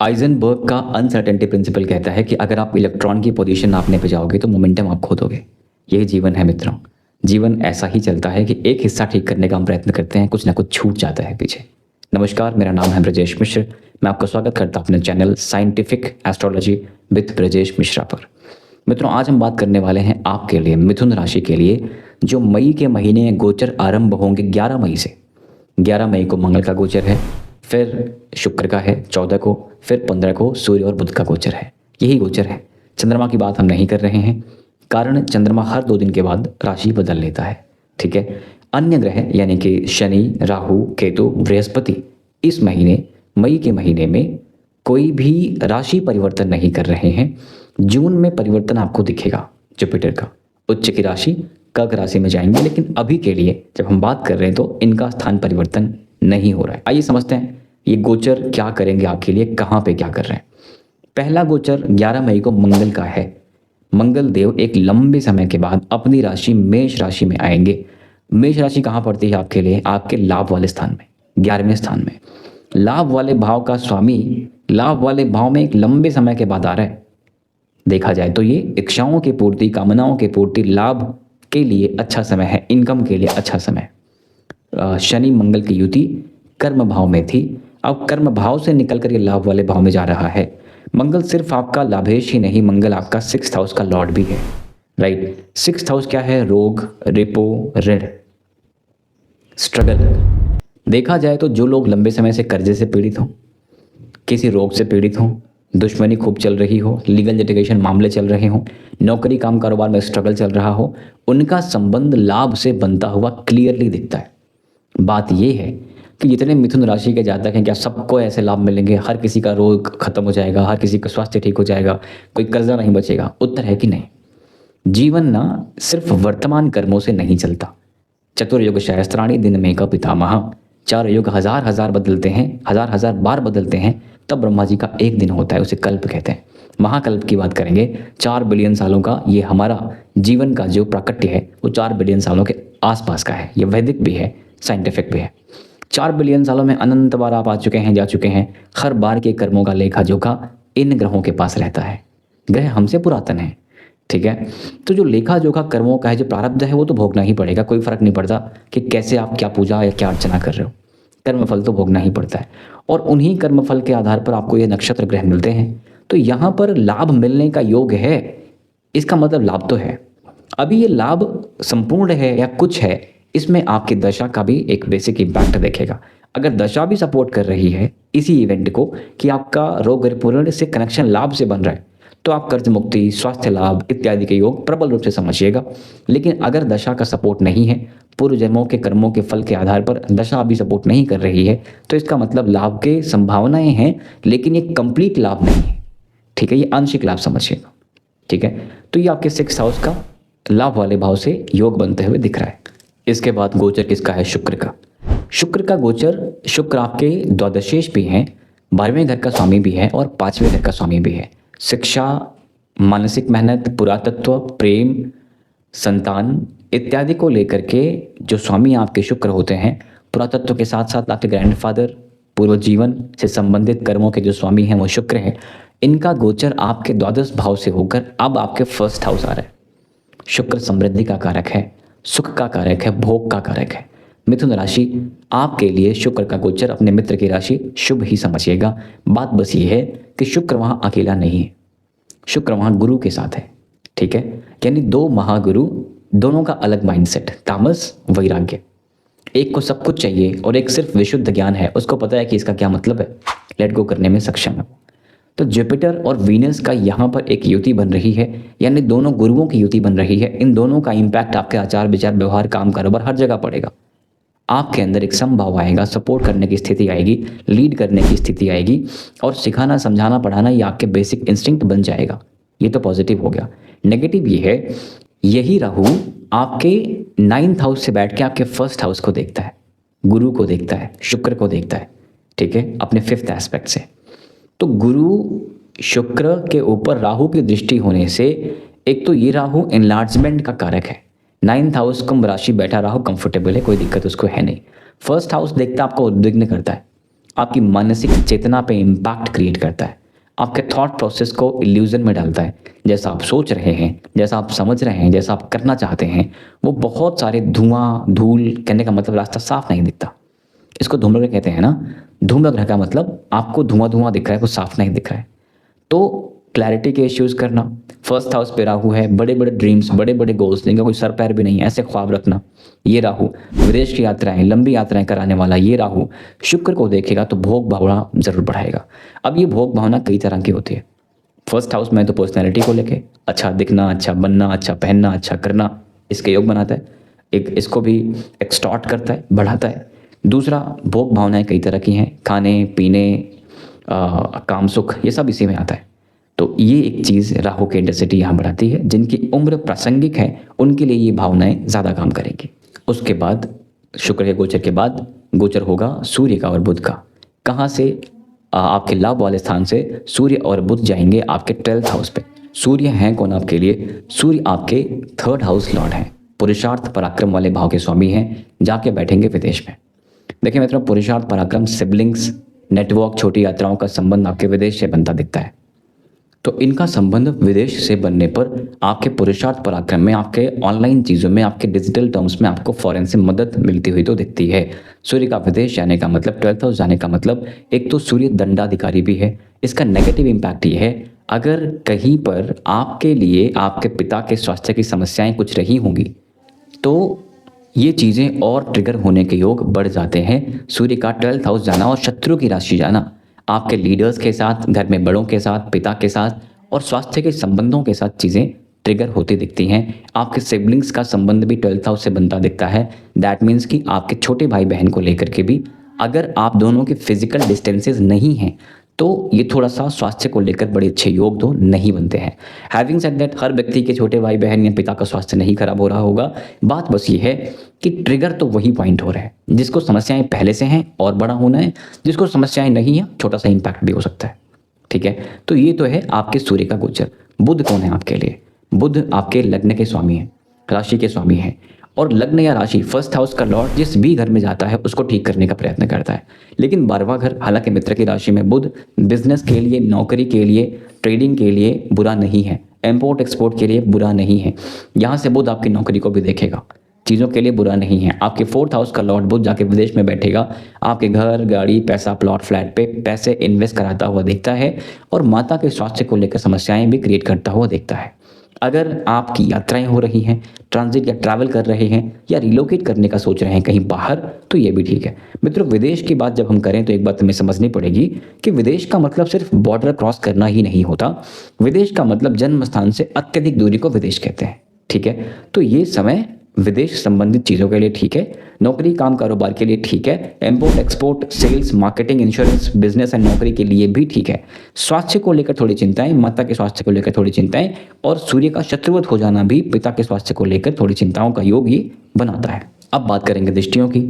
Eisenberg का uncertainty principle कहता है कि अगर आप इलेक्ट्रॉन की पोजीशन नापने पे जाओगे तो मोमेंटम आप खो दोगे। यही जीवन है मित्रों। जीवन ऐसा ही चलता है कि एक हिस्सा ठीक करने का हम प्रयत्न करते हैं, कुछ ना कुछ छूट जाता है पीछे। नमस्कार, मेरा नाम है ब्रजेश मिश्र। मैं आपका स्वागत करता हूं अपने channel scientific astrology with Brajesh Mishra पर। मित्रों, आज हम बात करने वाले हैं आपके लिए, मिथुन राशि के लिए, जो मई के महीने गोचर आरंभ होंगे 11 मई से। 11 मई को मंगल का गोचर है, फिर शुक्र का है 14 को, फिर 15 को सूर्य और बुध का गोचर है। यही गोचर है। चंद्रमा की बात हम नहीं कर रहे हैं, कारण चंद्रमा हर 2 दिन के बाद राशि बदल लेता है। ठीक है। अन्य ग्रह यानी कि शनि, राहु, केतु, बृहस्पति इस महीने मई के महीने में कोई भी राशि परिवर्तन नहीं कर रहे हैं। जून में परिवर्तन आपको दिखेगा। जुपिटर का उच्च की राशि कर्क राशि में जाएंगे, लेकिन अभी के लिए जब हम बात कर रहे हैं तो इनका स्थान परिवर्तन नहीं हो रहा है। आइए समझते हैं ये गोचर क्या करेंगे आपके लिए, कहाँ पे क्या कर रहे हैं। पहला गोचर 11 मई को मंगल का है। मंगल देव एक लंबे समय के बाद अपनी राशि मेष राशि में आएंगे। मेष राशि कहाँ पड़ती है आपके लिए? आपके लाभ वाले स्थान में, 11वें स्थान में। लाभ वाले भाव का स्वामी लाभ वाले भाव में एक लंबे समय के बाद आ रहा है। देखा जाए तो ये इच्छाओं की पूर्ति, कामनाओं की पूर्ति, लाभ के लिए अच्छा समय है, इनकम के लिए अच्छा समय। शनि मंगल की युति कर्म भाव में थी, अब कर्म भाव से निकलकर ये लाभ वाले भाव में जा रहा है। मंगल सिर्फ आपका लाभेश ही नहीं, मंगल आपका 6th हाउस का लॉर्ड भी है। राइट। 6th हाउस क्या है? रोग, रिपो, ऋण, स्ट्रगल। देखा जाए तो जो लोग लंबे समय से कर्जे से पीड़ित हों, किसी रोग से पीड़ित हों, दुश्मनी खूब चल रही हो, लीगल लिटिगेशन मामले चल रहे हों, नौकरी काम कारोबार में स्ट्रगल चल रहा हो, उनका संबंध लाभ से बनता हुआ क्लियरली दिखता है। बात यह है कि जितने मिथुन राशि के जातक हैं, क्या सबको ऐसे लाभ मिलेंगे? हर किसी का रोग खत्म हो जाएगा, हर किसी का स्वास्थ्य ठीक हो जाएगा, कोई कर्जा नहीं बचेगा? उत्तर है कि नहीं। जीवन ना सिर्फ वर्तमान कर्मों से नहीं चलता। चतुर्युग सहस्त्राणि दिन में का पितामह। 4 युग हजार हजार बदलते हैं, हजार हजार बार बदलते हैं, तब ब्रह्मा जी का एक दिन होता है, उसे कल्प कहते हैं। महाकल्प की बात करेंगे, 4 बिलियन सालों का ये हमारा जीवन का जो प्राकट्य है वो 4 बिलियन सालों के आसपास का है। ये वैदिक भी है, साइंटिफिक भी है। 4 बिलियन सालों में अनंत बार आप आ चुके हैं, जा चुके हैं। हर बार के कर्मों का लेखा जोखा इन ग्रहों के पास रहता है। ग्रह हमसे पुरातन है। ठीक है। तो जो लेखा जोखा कर्मों का है, जो प्रारब्ध है, वो तो भोगना ही पड़ेगा। कोई फर्क नहीं पड़ता कि कैसे आप क्या पूजा या क्या अर्चना कर रहे हो, कर्मफल तो भोगना ही पड़ता है। और उन्हीं कर्मफल के आधार पर आपको ये नक्षत्र ग्रह मिलते हैं। तो यहाँ पर लाभ मिलने का योग है, इसका मतलब लाभ तो है। अभी ये लाभ संपूर्ण है या कुछ है, इसमें आपकी दशा का भी एक बेसिक इम्पैक्ट देखेगा। अगर दशा भी सपोर्ट कर रही है इसी इवेंट को कि आपका रोग रिपूर्ण से कनेक्शन लाभ से बन रहा है, तो आप कर्ज मुक्ति, स्वास्थ्य लाभ इत्यादि के योग प्रबल रूप से समझिएगा। लेकिन अगर दशा का सपोर्ट नहीं है, पूर्व जन्मों के कर्मों के फल के आधार पर दशा अभी सपोर्ट नहीं कर रही है, तो इसका मतलब लाभ के संभावनाएं हैं, लेकिन ये कंप्लीट लाभ नहीं है। ठीक है, ये आंशिक लाभ समझिएगा। ठीक है। तो ये आपके 6th हाउस का लाभ वाले भाव से योग बनते हुए दिख रहा है। इसके बाद गोचर किसका है? शुक्र का। शुक्र का गोचर, शुक्र आपके द्वादशेश भी हैं, 12वें घर का स्वामी भी है और 5वें घर का स्वामी भी है। शिक्षा, मानसिक मेहनत, पुरातत्व, प्रेम, संतान इत्यादि को लेकर के जो स्वामी आपके शुक्र होते हैं, पुरातत्व के साथ साथ आपके ग्रैंडफादर, पूर्व जीवन से संबंधित कर्मों के जो स्वामी हैं वो शुक्र हैं। इनका गोचर आपके द्वादश भाव से होकर अब आपके 1st हाउस आ रहा है। शुक्र समृद्धि का कारक है, सुख का कारक है, भोग का कारक है। मिथुन राशि आपके लिए शुक्र का गोचर अपने मित्र की राशि शुभ ही समझिएगा। बात बस ये है कि शुक्र वहाँ अकेला नहीं है, शुक्र वहाँ गुरु के साथ है। ठीक है। यानी 2 महागुरु, दोनों का अलग माइंडसेट, तामस, वैराग्य। एक को सब कुछ चाहिए और एक सिर्फ विशुद्ध ज्ञान है, उसको पता है कि इसका क्या मतलब है, लेट गो करने में सक्षम है। तो जुपिटर और वीनस का यहाँ पर एक युति बन रही है, यानी दोनों गुरुओं की युति बन रही है। इन दोनों का इम्पैक्ट आपके आचार विचार, व्यवहार, काम कारोबार हर जगह पड़ेगा। आपके अंदर एक समभाव आएगा, सपोर्ट करने की स्थिति आएगी, लीड करने की स्थिति आएगी, और सिखाना, समझाना, पढ़ाना ये आपके बेसिक इंस्टिंक्ट बन जाएगा। ये तो पॉजिटिव हो गया। नेगेटिव ये है, यही राहु आपके 9th हाउस से बैठ के आपके 1st हाउस को देखता है, गुरु को देखता है, शुक्र को देखता है। ठीक है, अपने 5th एस्पेक्ट से। तो गुरु शुक्र के ऊपर राहु की दृष्टि होने से एक तो ये राहु एनलार्जमेंट का कारक है। 9th हाउस कुंभ राशि बैठा राहु कंफर्टेबल है, कोई दिक्कत उसको है नहीं। 1st हाउस देखता आपको उद्विग्न करता है, आपकी मानसिक चेतना पे इम्पैक्ट क्रिएट करता है, आपके थॉट प्रोसेस को इल्यूजन में डालता है। जैसा आप सोच रहे हैं, जैसा आप समझ रहे हैं, जैसा आप करना चाहते हैं, वो बहुत सारे धुआं धूल, कहने का मतलब रास्ता साफ नहीं दिखता। इसको धूम्र कहते हैं ना। धूम्र ग्रह का मतलब आपको धुआं धुआं दिख रहा है, वो साफ नहीं दिख रहा है। तो क्लैरिटी के इश्यूज़ करना, फर्स्ट हाउस पे राहु है, बड़े बड़े ड्रीम्स, बड़े बड़े गोल्स, जिनका कोई सर पैर भी नहीं है, ऐसे ख्वाब रखना, ये राहु। विदेश की यात्राएं, लंबी यात्राएं कराने वाला ये राहु शुक्र को देखेगा तो भोग भावना जरूर बढ़ाएगा। अब ये भोग भावना कई तरह की होती है। फर्स्ट हाउस में तो पर्सनैलिटी को लेके, अच्छा दिखना, अच्छा बनना, अच्छा पहनना, अच्छा करना, इसके योग बनाता है। एक इसको भी एक्सटॉर्ट करता है, बढ़ाता है। दूसरा, भोग भावनाएं कई तरह की हैं, खाने पीने, काम सुख, ये सब इसी में आता है। तो ये एक चीज़ राहु की इंटेंसिटी यहाँ बढ़ाती है। जिनकी उम्र प्रासंगिक है उनके लिए ये भावनाएं ज़्यादा काम करेंगी। उसके बाद शुक्र के गोचर के बाद गोचर होगा सूर्य का और बुध का। कहाँ से? आपके लाभ वाले स्थान से सूर्य और बुध जाएंगे आपके 12th हाउस पे। सूर्य हैं कौन आपके लिए? सूर्य आपके 3rd हाउस लॉर्ड हैं, पुरुषार्थ पराक्रम वाले भाव के स्वामी हैं, जाके बैठेंगे विदेश में। देखिए मित्रों, पुरुषार्थ पराक्रम, सिबलिंग्स, नेटवर्क, छोटी यात्राओं का संबंध आपके विदेश से बनता दिखता है। तो इनका संबंध विदेश से बनने पर आपके पुरुषार्थ पराक्रम में, आपके ऑनलाइन चीज़ों में, आपके डिजिटल टर्म्स में आपको फॉरेन से मदद मिलती हुई तो दिखती है। सूर्य का विदेश जाने का मतलब, 12th हाउस जाने का मतलब, एक तो सूर्य दंडाधिकारी भी है। इसका नेगेटिव इम्पैक्ट ये है, अगर कहीं पर आपके लिए आपके पिता के स्वास्थ्य की समस्याएं कुछ रही होंगी तो ये चीज़ें और ट्रिगर होने के योग बढ़ जाते हैं। सूर्य का 12th हाउस जाना और शत्रु की राशि जाना आपके लीडर्स के साथ, घर में बड़ों के साथ, पिता के साथ और स्वास्थ्य के संबंधों के साथ चीज़ें ट्रिगर होती दिखती हैं। आपके सिबलिंग्स का संबंध भी 12th हाउस से बनता दिखता है। दैट मीन्स कि आपके छोटे भाई बहन को लेकर के भी अगर आप दोनों के फिजिकल डिस्टेंसेस नहीं हैं तो ये थोड़ा सा स्वास्थ्य को लेकर बड़े अच्छे योग तो नहीं बनते हैं। हैविंग सेड दैट, हर व्यक्ति के छोटे भाई बहन या पिता का स्वास्थ्य नहीं खराब हो रहा होगा। बात बस ये है कि ट्रिगर तो वही पॉइंट हो रहा है जिसको समस्याएं पहले से हैं और बड़ा होना है, जिसको समस्याएं नहीं है छोटा सा इम्पैक्ट भी हो सकता है। ठीक है, तो ये तो है आपके सूर्य का गोचर। बुध कौन है आपके लिए? बुध आपके लग्न के स्वामी हैं, राशि के स्वामी हैं। और लग्न या राशि, 1st हाउस का लॉर्ड जिस भी घर में जाता है उसको ठीक करने का प्रयत्न करता है। लेकिन 12वां घर, हालांकि मित्र की राशि में बुध बिजनेस के लिए, नौकरी के लिए, ट्रेडिंग के लिए बुरा नहीं है, इंपोर्ट एक्सपोर्ट के लिए बुरा नहीं है। यहाँ से बुध आपकी नौकरी को भी देखेगा, चीज़ों के लिए बुरा नहीं है। आपके 4th हाउस का लॉर्ड बुध जाके विदेश में बैठेगा, आपके घर, गाड़ी, पैसा, प्लॉट, फ्लैट पे पैसे इन्वेस्ट कराता हुआ देखता है और माता के स्वास्थ्य को लेकर समस्याएं भी क्रिएट करता हुआ देखता है। अगर आपकी यात्राएं हो रही हैं, ट्रांजिट या ट्रैवल कर रहे हैं या रिलोकेट करने का सोच रहे हैं कहीं बाहर, तो ये भी ठीक है। मित्रों, विदेश की बात जब हम करें तो एक बात हमें समझनी पड़ेगी कि विदेश का मतलब सिर्फ बॉर्डर क्रॉस करना ही नहीं होता। विदेश का मतलब जन्म स्थान से अत्यधिक दूरी को विदेश कहते हैं। ठीक है, तो ये समय विदेश संबंधित चीज़ों के लिए ठीक है, नौकरी काम कारोबार के लिए ठीक है, import export, sales, marketing, insurance, business and नौकरी के लिए भी ठीक है। स्वास्थ्य को लेकर थोड़ी चिंताएं, माता के स्वास्थ्य को लेकर थोड़ी चिंताएं और सूर्य का शत्रुवत हो जाना भी पिता के स्वास्थ्य को लेकर थोड़ी चिंताओं का योग ये बनाता है। अब बात करेंगे दृष्टियों की,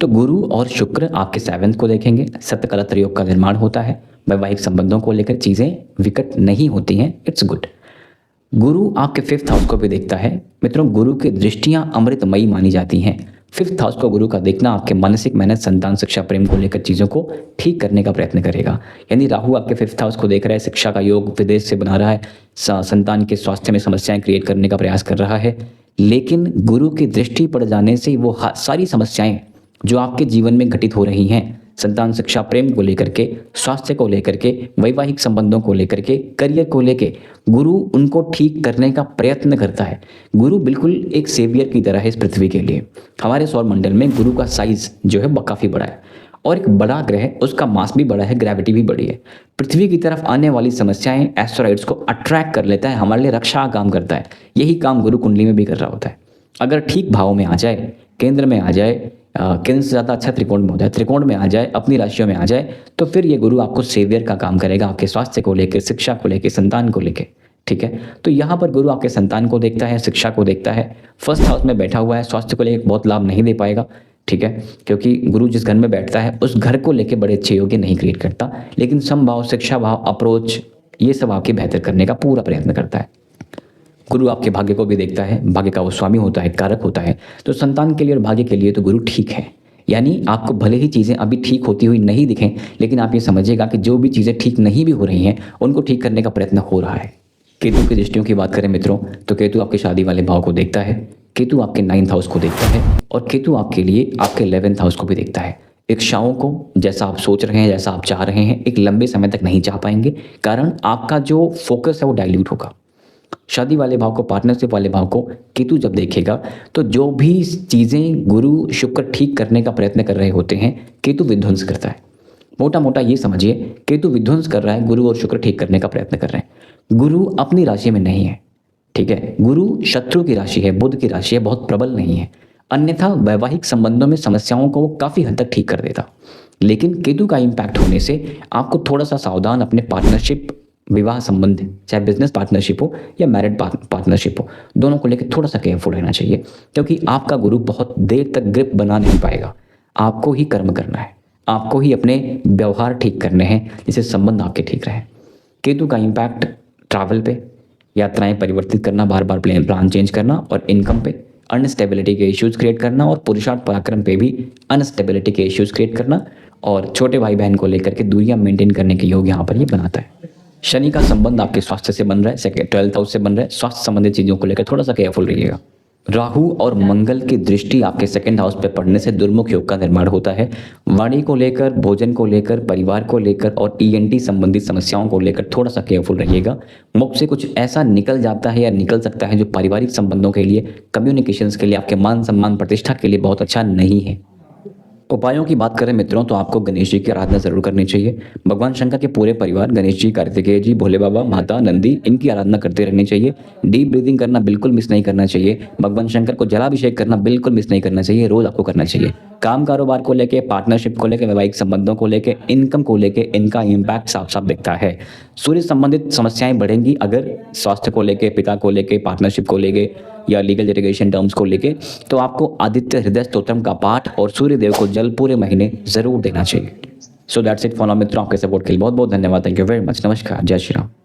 तो गुरु और शुक्र आपके 7th को देखेंगे। सप्तकलत्र योग का निर्माण होता है, वैवाहिक संबंधों को लेकर चीज़ें विकट नहीं होती हैं, इट्स गुड। गुरु आपके 5th हाउस को भी देखता है। मित्रों, गुरु की दृष्टियां अमृतमयी मानी जाती हैं। 5th हाउस को गुरु का देखना आपके मानसिक मेहनत, संतान, शिक्षा, प्रेम को लेकर चीज़ों को ठीक करने का प्रयत्न करेगा। यानी राहु आपके 5th हाउस को देख रहा है, शिक्षा का योग विदेश से बना रहा है, संतान के स्वास्थ्य में समस्याएं क्रिएट करने का प्रयास कर रहा है। लेकिन गुरु की दृष्टि पड़ जाने से वो सारी समस्याएं जो आपके जीवन में घटित हो रही हैं, संतान, शिक्षा, प्रेम को लेकर के, स्वास्थ्य को लेकर के, वैवाहिक संबंधों को लेकर के, करियर को लेकर, गुरु उनको ठीक करने का प्रयत्न करता है। गुरु बिल्कुल एक सेवियर की तरह है इस पृथ्वी के लिए। हमारे सौर मंडल में गुरु का साइज जो है वो काफ़ी बड़ा है और एक बड़ा ग्रह, उसका मास भी बड़ा है, ग्रेविटी भी बड़ी है। पृथ्वी की तरफ आने वाली समस्याएं, एस्टेरॉइड्स को अट्रैक्ट कर लेता है, हमारे लिए रक्षा का काम करता है। यही काम गुरु कुंडली में भी कर रहा होता है। अगर ठीक भाव में आ जाए, केंद्र में आ जाए, केंद्र से ज़्यादा अच्छा त्रिकोण में हो जाए, त्रिकोण में आ जाए, अपनी राशियों में आ जाए, तो फिर ये गुरु आपको सेवियर का काम करेगा, आपके स्वास्थ्य को लेकर, शिक्षा को लेकर, संतान को लेकर। ठीक है, तो यहाँ पर गुरु आपके संतान को देखता है, शिक्षा को देखता है। 1st हाउस में बैठा हुआ है, स्वास्थ्य को लेकर बहुत लाभ नहीं दे पाएगा। ठीक है, क्योंकि गुरु जिस घर में बैठता है उस घर को लेकर बड़े अच्छे योग्य नहीं क्रिएट करता, लेकिन समभाव, शिक्षा भाव, अप्रोच, ये सब आपके बेहतर करने का पूरा प्रयत्न करता है। गुरु आपके भाग्य को भी देखता है, भाग्य का वो स्वामी होता है, कारक होता है। तो संतान के लिए और भाग्य के लिए तो गुरु ठीक है। यानी आपको भले ही चीज़ें अभी ठीक होती हुई नहीं दिखें, लेकिन आप ये समझिएगा कि जो भी चीज़ें ठीक नहीं भी हो रही हैं, उनको ठीक करने का प्रयत्न हो रहा है। केतु की दृष्टियों की बात करें मित्रों, तो केतु आपके शादी वाले भाव को देखता है, केतु आपके 9th हाउस को देखता है और केतु आपके लिए आपके 11th हाउस को भी देखता है। इच्छाओं को जैसा आप सोच रहे हैं, जैसा आप चाह रहे हैं, एक लंबे समय तक नहीं चाह पाएंगे, कारण आपका जो फोकस है वो डाइल्यूट होगा। शादी वाले भाव को, पार्टनरशिप वाले भाव को केतु जब देखेगा, तो जो भी चीज़ें गुरु शुक्र ठीक करने का प्रयत्न कर रहे होते हैं, केतु विध्वंस करता है। मोटा मोटा ये समझिए, केतु विध्वंस कर रहा है, गुरु और शुक्र ठीक करने का प्रयत्न कर रहे हैं। गुरु अपनी राशि में नहीं है, ठीक है, गुरु शत्रु की राशि है, बुध की राशि है, बहुत प्रबल नहीं है, अन्यथा वैवाहिक संबंधों में समस्याओं को वो काफ़ी हद तक ठीक कर देता। लेकिन केतु का इम्पैक्ट होने से आपको थोड़ा सा सावधान अपने पार्टनरशिप, विवाह संबंध, चाहे बिजनेस पार्टनरशिप हो या मैरिड पार्टनरशिप हो, दोनों को लेकर थोड़ा सा केयरफुल रहना चाहिए, क्योंकि आपका गुरु बहुत देर तक ग्रिप बना नहीं पाएगा। आपको ही कर्म करना है, आपको ही अपने व्यवहार ठीक करने हैं, जिससे संबंध आपके ठीक रहे। केतु का इम्पैक्ट ट्रैवल पे, यात्राएं परिवर्तित करना, बार बार प्लान चेंज करना, और इनकम पे अनस्टेबिलिटी के इश्यूज क्रिएट करना, और पुरुषार्थ पराक्रम पे भी अनस्टेबिलिटी के इश्यूज क्रिएट करना, और छोटे भाई बहन को लेकर के दूरियां मेंटेन करने के योग यहाँ पर ये बनाता है। शनि का संबंध आपके स्वास्थ्य से बन रहा है, 12th हाउस से बन रहा है, स्वास्थ्य संबंधित चीज़ों को लेकर थोड़ा सा केयरफुल रहिएगा। राहु और मंगल की दृष्टि आपके 2nd हाउस पे पड़ने से दुर्मुख योग का निर्माण होता है। वाणी को लेकर, भोजन को लेकर, परिवार को लेकर और ENT संबंधित समस्याओं को लेकर थोड़ा सा केयरफुल रहिएगा। मुख से कुछ ऐसा निकल जाता है या निकल सकता है जो पारिवारिक संबंधों के लिए, कम्युनिकेशंस के लिए, आपके मान सम्मान प्रतिष्ठा के लिए बहुत अच्छा नहीं है। उपायों की बात करें मित्रों, तो आपको गणेश जी की आराधना जरूर करनी चाहिए। भगवान शंकर के पूरे परिवार, गणेश जी, कार्तिकेय जी, भोले बाबा, माता, नंदी, इनकी आराधना करते रहनी चाहिए। डीप ब्रीदिंग करना बिल्कुल मिस नहीं करना चाहिए। भगवान शंकर को जलाभिषेक करना बिल्कुल मिस नहीं करना चाहिए, रोज आपको करना चाहिए। काम कारोबार को लेके, पार्टनरशिप को लेके, वैवाहिक संबंधों को लेके, इनकम को लेके इनका इम्पैक्ट साफ साफ दिखता है। सूर्य संबंधित समस्याएं बढ़ेंगी अगर स्वास्थ्य को लेके, पिता को लेके, पार्टनरशिप को लेके या लीगल लिटिगेशन टर्म्स को लेके, तो आपको आदित्य हृदय स्तोत्रम का पाठ और सूर्य देव को जल पूरे महीने जरूर देना चाहिए। So that's it for now मित्रों, आपके सपोर्ट के लिए बहुत बहुत धन्यवाद। Thank you very much. नमस्कार, जय श्री राम।